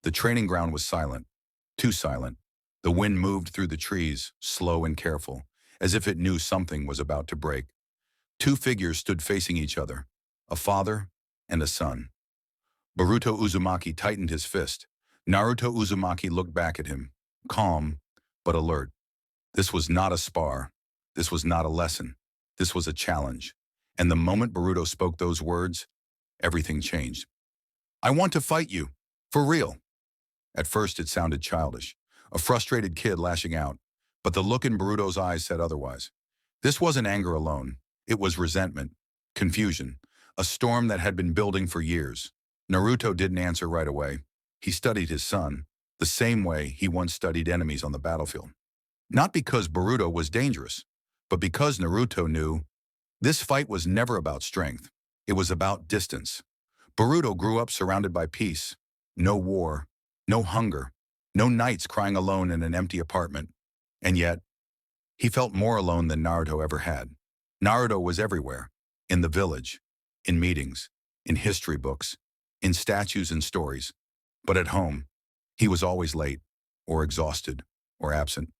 The training ground was silent, too silent. The wind moved through the trees, slow and careful, as if it knew something was about to break. Two figures stood facing each other, a father and a son. Boruto Uzumaki tightened his fist. Naruto Uzumaki looked back at him, calm but alert. This was not a spar. This was not a lesson. This was a challenge. And the moment Boruto spoke those words, everything changed. I want to fight you. For real. At first it sounded childish, a frustrated kid lashing out, but the look in Boruto's eyes said otherwise. This wasn't anger alone. It was resentment, confusion, a storm that had been building for years. Naruto didn't answer right away. He studied his son, the same way he once studied enemies on the battlefield. Not because Boruto was dangerous, but because Naruto knew this fight was never about strength. It was about distance. Boruto grew up surrounded by peace. No war, no hunger, no nights crying alone in an empty apartment. And yet, he felt more alone than Naruto ever had. Naruto was everywhere, in the village, in meetings, in history books, in statues and stories. But at home, he was always late, or exhausted, or absent.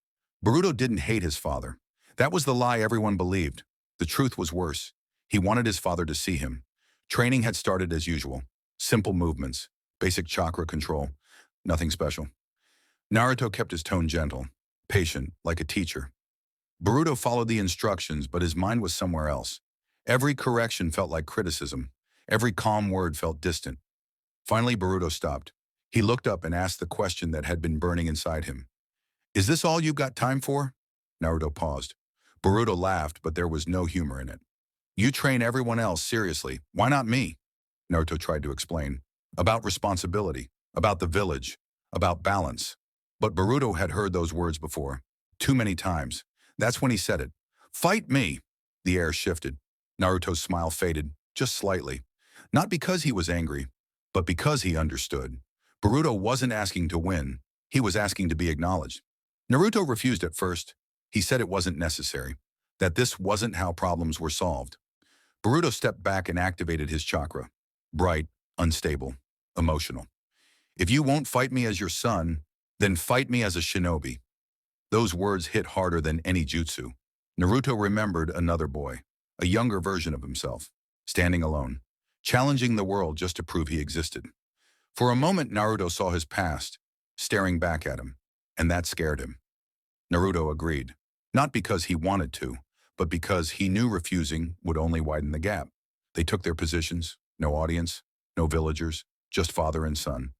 Boruto didn't hate his father. That was the lie everyone believed. The truth was worse. He wanted his father to see him. Training had started as usual. Simple movements, basic chakra control, nothing special. Naruto kept his tone gentle, patient, like a teacher. Boruto followed the instructions, but his mind was somewhere else. Every correction felt like criticism. Every calm word felt distant. Finally, Boruto stopped. He looked up and asked the question that had been burning inside him. Is this all you've got time for? Naruto paused. Boruto laughed, but there was no humor in it. You train everyone else seriously. Why not me? Naruto tried to explain. About responsibility, about the village, about balance. But Boruto had heard those words before. Too many times. That's when he said it. Fight me! The air shifted. Naruto's smile faded, just slightly. Not because he was angry, but because he understood. Boruto wasn't asking to win. He was asking to be acknowledged. Naruto refused at first. He said it wasn't necessary, that this wasn't how problems were solved. Boruto stepped back and activated his chakra. Bright, unstable, emotional. If you won't fight me as your son, then fight me as a shinobi. Those words hit harder than any jutsu. Naruto remembered another boy, a younger version of himself, standing alone, challenging the world just to prove he existed. For a moment, Naruto saw his past, staring back at him, and that scared him. Naruto agreed, not because he wanted to, but because he knew refusing would only widen the gap. They took their positions, no audience, no villagers, just father and son.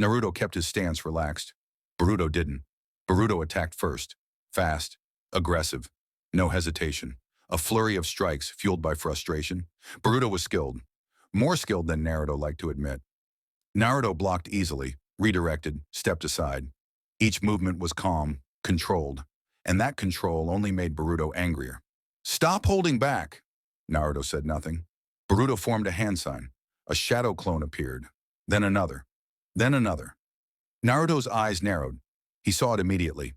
Naruto kept his stance relaxed. Boruto didn't. Boruto attacked first, fast, aggressive, no hesitation. A flurry of strikes fueled by frustration. Boruto was skilled, more skilled than Naruto liked to admit. Naruto blocked easily, redirected, stepped aside. Each movement was calm, controlled, and that control only made Boruto angrier. Stop holding back! Naruto said nothing. Boruto formed a hand sign. A shadow clone appeared. Then another. Then another. Naruto's eyes narrowed. He saw it immediately.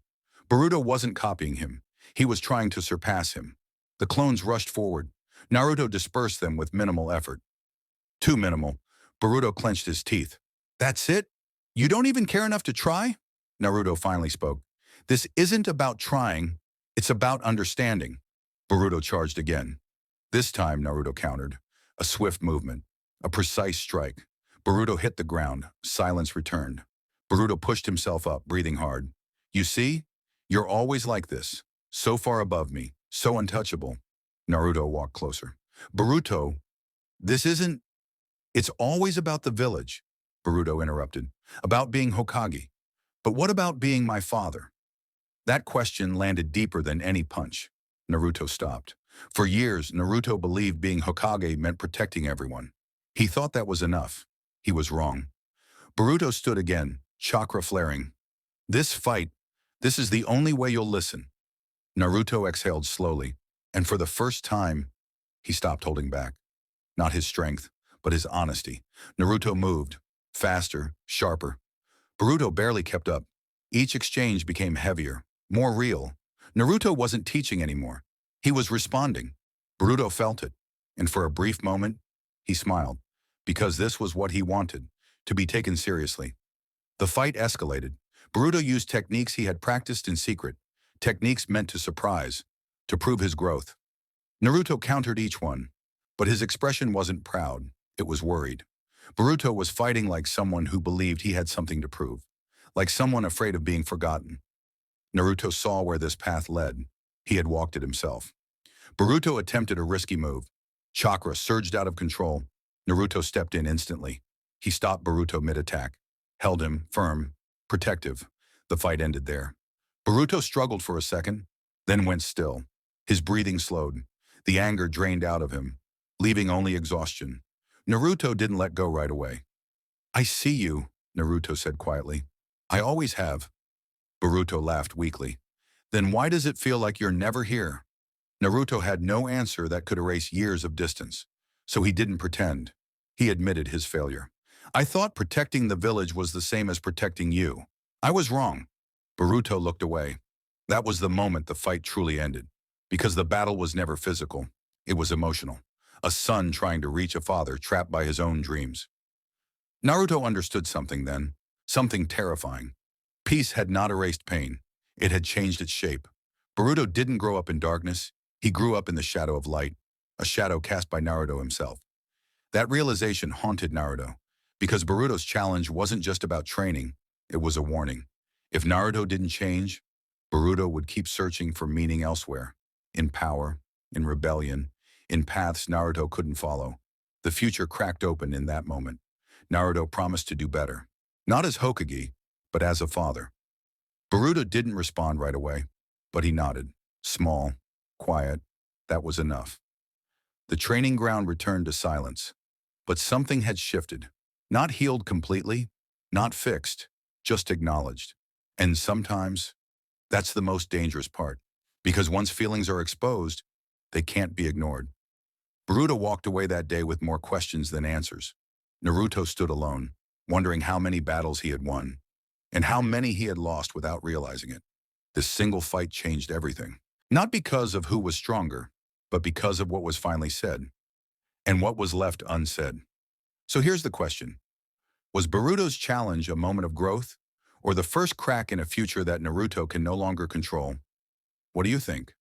Boruto wasn't copying him. He was trying to surpass him. The clones rushed forward. Naruto dispersed them with minimal effort. Too minimal. Boruto clenched his teeth. That's it? You don't even care enough to try? Naruto finally spoke. This isn't about trying. It's about understanding. Boruto charged again. This time, Naruto countered. A swift movement. A precise strike. Boruto hit the ground. Silence returned. Boruto pushed himself up, breathing hard. You see? You're always like this. So far above me. So untouchable. Naruto walked closer. Boruto, this isn't... It's always about the village, Boruto interrupted. About being Hokage. But what about being my father? That question landed deeper than any punch. Naruto stopped. For years, Naruto believed being Hokage meant protecting everyone. He thought that was enough. He was wrong. Boruto stood again, chakra flaring. This fight, this is the only way you'll listen. Naruto exhaled slowly, and for the first time, he stopped holding back. Not his strength, but his honesty. Naruto moved, faster, sharper. Boruto barely kept up. Each exchange became heavier, more real. Naruto wasn't teaching anymore. He was responding. Boruto felt it, and for a brief moment, he smiled, because this was what he wanted, to be taken seriously. The fight escalated. Boruto used techniques he had practiced in secret, techniques meant to surprise, to prove his growth. Naruto countered each one, but his expression wasn't proud, it was worried. Boruto was fighting like someone who believed he had something to prove, like someone afraid of being forgotten. Naruto saw where this path led. He had walked it himself. Boruto attempted a risky move. Chakra surged out of control. Naruto stepped in instantly. He stopped Boruto mid-attack, held him, firm, protective. The fight ended there. Boruto struggled for a second, then went still. His breathing slowed. The anger drained out of him, leaving only exhaustion. Naruto didn't let go right away. "I see you," Naruto said quietly. "I always have." Boruto laughed weakly. "Then why does it feel like you're never here?" Naruto had no answer that could erase years of distance, so he didn't pretend. He admitted his failure. "I thought protecting the village was the same as protecting you. I was wrong." Boruto looked away. That was the moment the fight truly ended, because the battle was never physical. It was emotional. A son trying to reach a father trapped by his own dreams. Naruto understood something then, something terrifying. Peace had not erased pain. It had changed its shape. Boruto didn't grow up in darkness. He grew up in the shadow of light, a shadow cast by Naruto himself. That realization haunted Naruto, because Boruto's challenge wasn't just about training, it was a warning. If Naruto didn't change, Boruto would keep searching for meaning elsewhere, in power, in rebellion, in paths Naruto couldn't follow. The future cracked open in that moment. Naruto promised to do better, not as Hokage, but as a father. Boruto didn't respond right away, but he nodded. Small, quiet, that was enough. The training ground returned to silence, but something had shifted. Not healed completely, not fixed, just acknowledged. And sometimes, that's the most dangerous part, because once feelings are exposed, they can't be ignored. Boruto walked away that day with more questions than answers. Naruto stood alone, wondering how many battles he had won, and how many he had lost without realizing it. This single fight changed everything. Not because of who was stronger, but because of what was finally said, and what was left unsaid. So here's the question. Was Boruto's challenge a moment of growth, or the first crack in a future that Naruto can no longer control? What do you think?